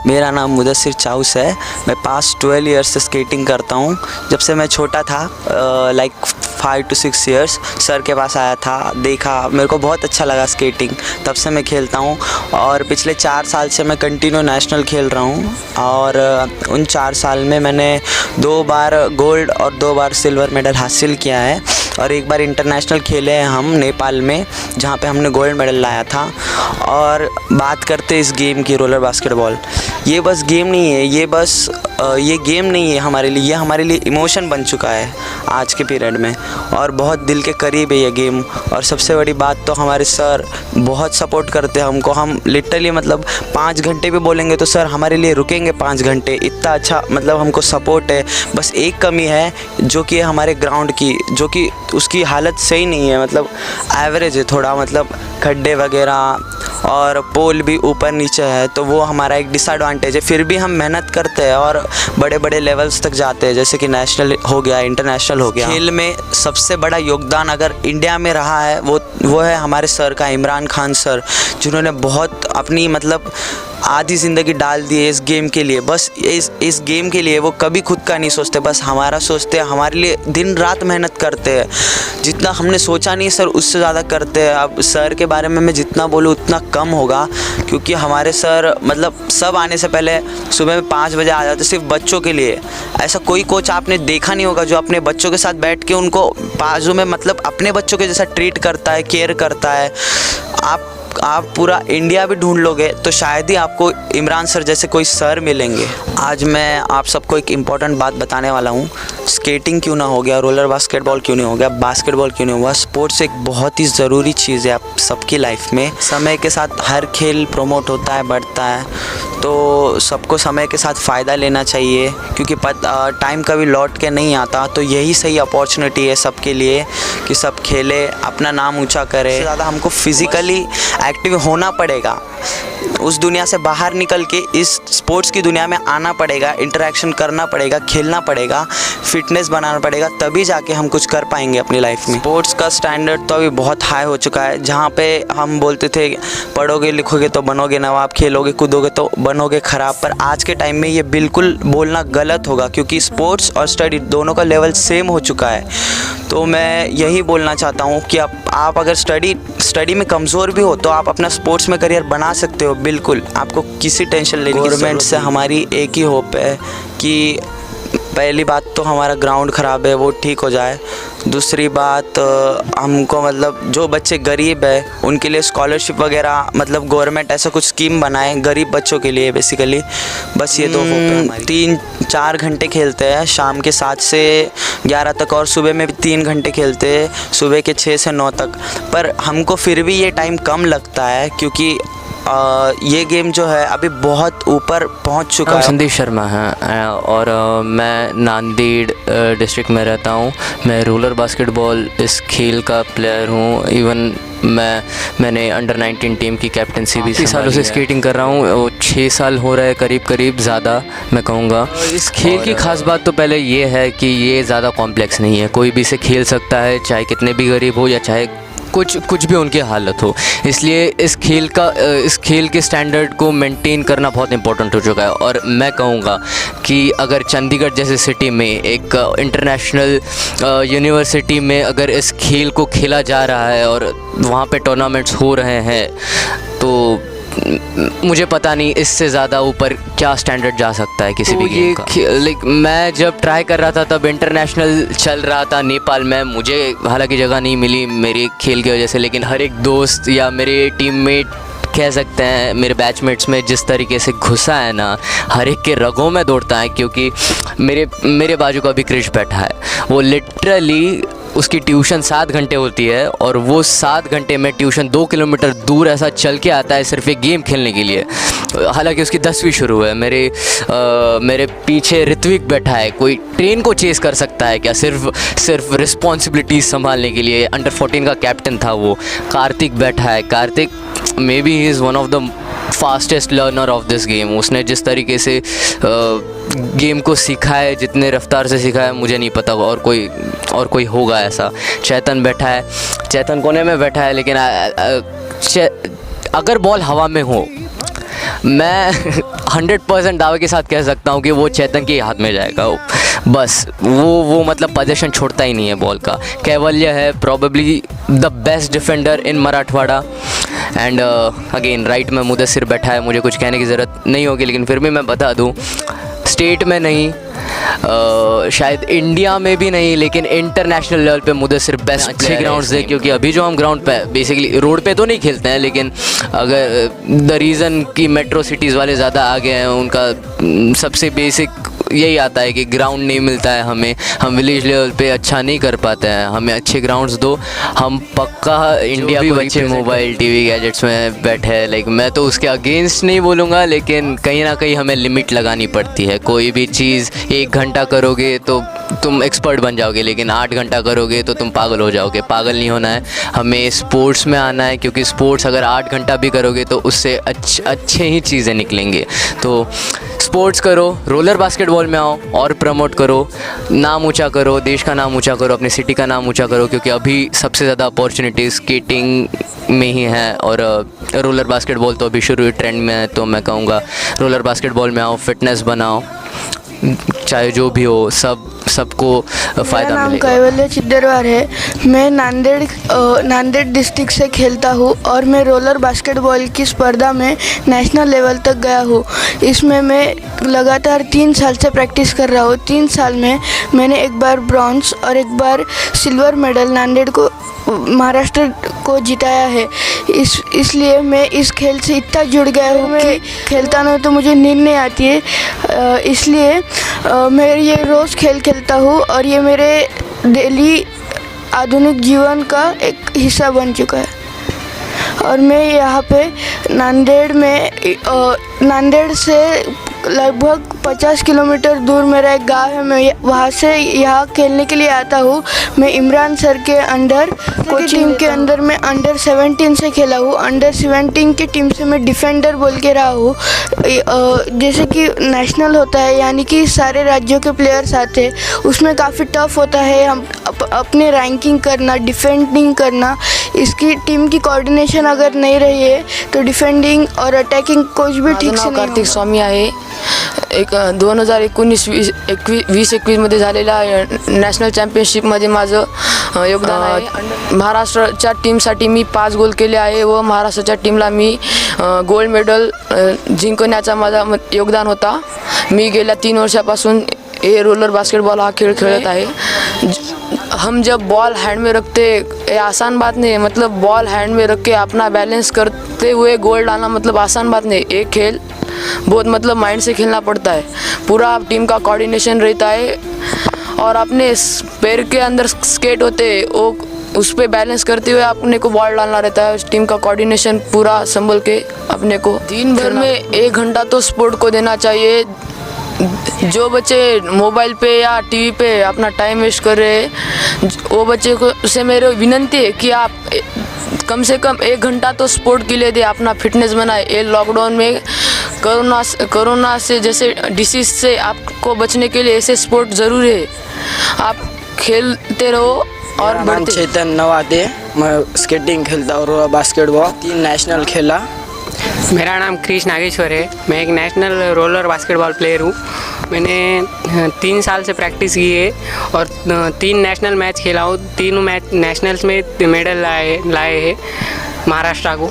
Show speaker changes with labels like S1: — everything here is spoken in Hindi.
S1: मेरा नाम मुदस्सिर चाउस है। मैं पास्ट 12 ईयर्स से स्केटिंग करता हूँ। जब से मैं छोटा था, लाइक 5 to 6 ईयर्स, सर के पास आया था, देखा, मेरे को बहुत अच्छा लगा स्केटिंग, तब से मैं खेलता हूँ। और पिछले 4 साल से मैं कंटिन्यू नेशनल खेल रहा हूँ। और उन 4 साल में मैंने 2 बार गोल्ड और 2 बार सिल्वर मेडल हासिल किया है। और एक बार इंटरनेशनल खेले हैं हम नेपाल में, जहाँ पे हमने गोल्ड मेडल लाया था। और बात करते इस गेम की, रोलर बास्केटबॉल, ये बस गेम नहीं है, ये गेम नहीं है हमारे लिए, ये हमारे लिए इमोशन बन चुका है आज के पीरियड में। और बहुत दिल के करीब है ये गेम। और सबसे बड़ी बात तो हमारे सर बहुत सपोर्ट करते हैं हमको। हम लिटरली मतलब 5 घंटे भी बोलेंगे तो सर हमारे लिए रुकेंगे 5 घंटे, इतना अच्छा मतलब हमको सपोर्ट है। बस एक कमी है जो कि हमारे ग्राउंड की, जो कि उसकी हालत सही नहीं है, मतलब एवरेज है थोड़ा, मतलब खड्डे वगैरह और पोल भी ऊपर नीचे है, तो वो हमारा एक डिसएडवांटेज है। फिर भी हम मेहनत करते हैं और बड़े बड़े लेवल्स तक जाते हैं, जैसे कि नेशनल हो गया, इंटरनेशनल हो गया। खेल में सबसे बड़ा योगदान अगर इंडिया में रहा है वो है हमारे सर का, इमरान खान सर, जिन्होंने बहुत अपनी मतलब आधी ज़िंदगी डाल दी है इस गेम के लिए। बस इस गेम के लिए वो कभी खुद का नहीं सोचते, बस हमारा सोचते हैं, हमारे लिए दिन रात मेहनत करते हैं। जितना हमने सोचा नहीं सर, उससे ज़्यादा करते हैं। अब सर के बारे में मैं जितना बोलूँ उतना कम होगा, क्योंकि हमारे सर मतलब सब आने से पहले सुबह में 5 बजे आ जाते, सिर्फ बच्चों के लिए। ऐसा कोई कोच आपने देखा नहीं होगा जो अपने बच्चों के साथ बैठ के उनको बाजू में मतलब अपने बच्चों के जैसा ट्रीट करता है, केयर करता है। आप पूरा इंडिया भी ढूंढ लोगे तो शायद ही आपको इमरान सर जैसे कोई सर मिलेंगे। आज मैं आप सबको एक इम्पॉर्टेंट बात बताने वाला हूँ। स्केटिंग क्यों ना हो गया, रोलर बास्केटबॉल क्यों नहीं हो गया, बास्केटबॉल क्यों नहीं हुआ, स्पोर्ट्स एक बहुत ही ज़रूरी चीज़ है आप सबकी लाइफ में। समय के साथ हर खेल प्रमोट होता है, बढ़ता है, तो सबको समय के साथ फ़ायदा लेना चाहिए, क्योंकि टाइम कभी लौट के नहीं आता। तो यही सही अपॉर्चुनिटी है सबके लिए कि सब खेले, अपना नाम ऊंचा करे। ज़्यादा हमको फिज़िकली एक्टिव होना पड़ेगा, उस दुनिया से बाहर निकल के इस स्पोर्ट्स की दुनिया में आना पड़ेगा, इंटरेक्शन करना पड़ेगा, खेलना पड़ेगा, फिटनेस बनाना पड़ेगा, तभी जाके हम कुछ कर पाएंगे अपनी लाइफ में। स्पोर्ट्स का स्टैंडर्ड तो अभी बहुत हाई हो चुका है। जहाँ पे हम बोलते थे पढ़ोगे लिखोगे तो बनोगे नवाब, खेलोगे कूदोगे तो बनोगे ख़राब, पर आज के टाइम में ये बिल्कुल बोलना गलत होगा, क्योंकि स्पोर्ट्स और स्टडी दोनों का लेवल सेम हो चुका है। तो मैं यही बोलना चाहता हूँ कि आप अगर स्टडी में कमज़ोर भी हो तो आप अपना स्पोर्ट्स में करियर बना सकते हो, बिल्कुल, आपको किसी टेंशन लेने की ज़रूरत नहीं। गवर्नमेंट से हमारी एक ही होप है कि पहली बात तो हमारा ग्राउंड ख़राब है वो ठीक हो जाए। दूसरी बात हमको मतलब जो बच्चे गरीब है उनके लिए स्कॉलरशिप वगैरह, मतलब गवर्नमेंट ऐसा कुछ स्कीम बनाए गरीब बच्चों के लिए बेसिकली। बस ये 2 होप है हमारी। 3-4 घंटे खेलते हैं शाम के 7 से 11 तक, और सुबह में भी 3 घंटे खेलते हैं, सुबह के 6 से 9 तक। पर हमको फिर भी ये टाइम कम लगता है, क्योंकि ये गेम जो है अभी बहुत ऊपर पहुंच चुका है।
S2: संदीप शर्मा है और मैं नांदेड़ डिस्ट्रिक्ट में रहता हूं। मैं रोलर बास्केटबॉल इस खेल का प्लेयर हूं। इवन मैंने अंडर 19 टीम की कैप्टनसी भी 3 सालों से स्केटिंग कर रहा हूँ। 6 साल हो रहा है करीब ज़्यादा मैं कहूँगा। इस खेल की ख़ास बात तो पहले ये है कि ये ज़्यादा कॉम्प्लेक्स नहीं है, कोई भी इसे खेल सकता है, चाहे कितने भी गरीब हो या चाहे कुछ भी उनकी हालत हो। इसलिए इस खेल के स्टैंडर्ड को मेंटेन करना बहुत इंपॉर्टेंट हो चुका है। और मैं कहूँगा कि अगर चंडीगढ़ जैसे सिटी में एक इंटरनेशनल यूनिवर्सिटी में अगर इस खेल को खेला जा रहा है और वहाँ पे टूर्नामेंट्स हो रहे हैं, तो मुझे पता नहीं इससे ज़्यादा ऊपर क्या स्टैंडर्ड जा सकता है किसी भी गेम का। मैं जब ट्राई कर रहा था तब इंटरनेशनल चल रहा था नेपाल में। मुझे हालांकि जगह नहीं मिली मेरी खेल की वजह से, लेकिन हर एक दोस्त या मेरे टीममेट कह सकते हैं, मेरे बैचमेट्स में जिस तरीके से घुसा है ना, हर एक के रगों में दौड़ता है। क्योंकि मेरे बाजू का भी क्रिश बैठा है, वो लिटरली उसकी ट्यूशन 7 घंटे होती है और वो 7 घंटे में ट्यूशन 2 किलोमीटर दूर ऐसा चल के आता है सिर्फ एक गेम खेलने के लिए। हालांकि उसकी 10वीं शुरू है। मेरे पीछे ऋत्विक बैठा है। कोई ट्रेन को चेस कर सकता है क्या सिर्फ रिस्पॉन्सिबिलिटीज़ संभालने के लिए? अंडर 14 का कैप्टन था वो। कार्तिक बैठा है। Kartik may be he is one of the fastest learner of this game. उसने जिस तरीके से गेम को सीखा है, जितने रफ्तार से सीखा है, मुझे नहीं पता और कोई होगा ऐसा। चेतन बैठा है। चेतन कोने में बैठा है, लेकिन अगर बॉल हवा में हो मैं 100% दावे के साथ कह सकता हूँ कि वो चेतन के हाथ में जाएगा। बस वो मतलब पोजीशन छोड़ता ही नहीं है बॉल का। कैवल्य है probably the best defender in Marathwada. And again right में मुदस्सिर बैठा है, मुझे कुछ कहने की ज़रूरत नहीं होगी, लेकिन फिर भी मैं बता दूँ, स्टेट में नहीं, शायद इंडिया में भी नहीं, लेकिन इंटरनेशनल लेवल पे मुदस्सिर बेस्ट अच्छे ग्राउंड्स है। क्योंकि अभी जो हम ग्राउंड पे बेसिकली रोड पे तो नहीं खेलते हैं, लेकिन अगर द रीज़न कि मेट्रो सिटीज़ वाले ज़्यादा आ गए हैं, उनका सबसे बेसिक यही आता है कि ग्राउंड नहीं मिलता है हमें, हम विलेज लेवल पे अच्छा नहीं कर पाते हैं, हमें अच्छे ग्राउंड्स दो। हम पक्का इंडिया भी बच्चे मोबाइल टीवी गैजेट्स में बैठे हैं, लाइक मैं तो उसके अगेंस्ट नहीं बोलूँगा, लेकिन कहीं ना कहीं हमें लिमिट लगानी पड़ती है। कोई भी चीज़ 1 घंटा करोगे तो तुम एक्सपर्ट बन जाओगे, लेकिन 8 घंटा करोगे तो तुम पागल हो जाओगे। पागल नहीं होना है, हमें स्पोर्ट्स में आना है, क्योंकि स्पोर्ट्स अगर 8 घंटा भी करोगे तो उससे अच्छे ही चीज़ें निकलेंगे। तो स्पोर्ट्स करो, रोलर बास्केटबॉल में आओ और प्रमोट करो, नाम ऊंचा करो, देश का नाम ऊंचा करो, अपनी सिटी का नाम ऊंचा करो, क्योंकि अभी सबसे ज़्यादा अपॉर्चुनिटी स्केटिंग में ही है। और रोलर बास्केटबॉल तो अभी शुरू ट्रेंड में है, तो मैं कहूँगा रोलर बास्केटबॉल में आओ, फिटनेस बनाओ, चाहे जो भी हो, सबको फ़ायदा मिलेगा।
S3: कैवल्य चिद्दरवार है। मैं नांदेड़ डिस्ट्रिक्ट से खेलता हूँ और मैं रोलर बास्केटबॉल की स्पर्धा में नेशनल लेवल तक गया हूँ। इसमें मैं लगातार 3 साल से प्रैक्टिस कर रहा हूँ। 3 साल में मैंने एक बार ब्रॉन्ज और एक बार सिल्वर मेडल नांदेड़ को, महाराष्ट्र को जिताया है। इसलिए मैं इस खेल से इतना जुड़ गया हूँ कि खेलता नहीं तो मुझे नींद नहीं आती है। इसलिए मैं ये रोज़ खेल खेलता हूँ और ये मेरे डेली आधुनिक जीवन का एक हिस्सा बन चुका है। और मैं यहाँ पे नांदेड़ से लगभग 50 किलोमीटर दूर मेरा एक गांव है। मैं वहाँ से यहाँ खेलने के लिए आता हूँ। मैं इमरान सर के अंडर कोचिंग टीम के अंदर मैं अंडर 17 से खेला हूँ। अंडर 17 की टीम से मैं डिफेंडर बोल के रहा हूँ। जैसे कि नेशनल होता है, यानी कि सारे राज्यों के प्लेयर्स आते हैं, उसमें काफ़ी टफ होता है हम अपने रैंकिंग करना, डिफेंडिंग करना। इसकी टीम की कोऑर्डिनेशन अगर नहीं रही है तो डिफेंडिंग और अटैकिंग कुछ भी ठीक से नहीं।
S4: कार्तिक स्वामी आहे। एक 2019-20 मध्ये झालेल्या नॅशनल चॅम्पियनशिपमध्ये माझं योगदान आहे। महाराष्ट्राच्या टीमसाठी मी 5 गोल केले आहे व महाराष्ट्राच्या टीमला मी गोल्ड मेडल जिंकण्याचा माझा योगदान होता। मी गेल्या 3 वर्षापासून ये रोलर बास्केटबॉल हा खेळ खेळत आहे। हम जब बॉल हैंड में रखते, ये आसान बात नहीं है, मतलब बॉल हैंड में रख के अपना बैलेंस करते हुए गोल डालना मतलब आसान बात नहीं। एक खेल बहुत मतलब माइंड से खेलना पड़ता है, पूरा टीम का कोऑर्डिनेशन रहता है और अपने पैर के अंदर स्केट होते हैं, वो उस पर बैलेंस करते हुए अपने को बॉल डालना रहता है। उस टीम का कोऑर्डिनेशन पूरा संभल के अपने को दिन भर में 1 घंटा तो स्पोर्ट को देना चाहिए। जो बच्चे मोबाइल पे या टीवी पे अपना टाइम वेस्ट कर रहे हैं, वो बच्चे को से मेरी विनंती है कि आप कम से कम 1 घंटा तो स्पोर्ट के लिए दे, अपना फिटनेस बनाए। ये लॉकडाउन में कोरोना से जैसे डिसीज़ से आपको बचने के लिए ऐसे स्पोर्ट ज़रूरी है। आप खेलते रहो और बढ़ते।
S5: चेतन नवादे, मैं स्केटिंग खेलता हूँ, बास्केटबॉल 3 नेशनल खेला।
S6: मेरा नाम क्रिश नागेश्वर है। मैं एक नेशनल रोलर बास्केटबॉल प्लेयर हूँ। मैंने 3 साल से प्रैक्टिस की है और 3 नेशनल मैच खेला हूँ। तीनों मैच नेशनल्स में मेडल लाए हैं महाराष्ट्र को।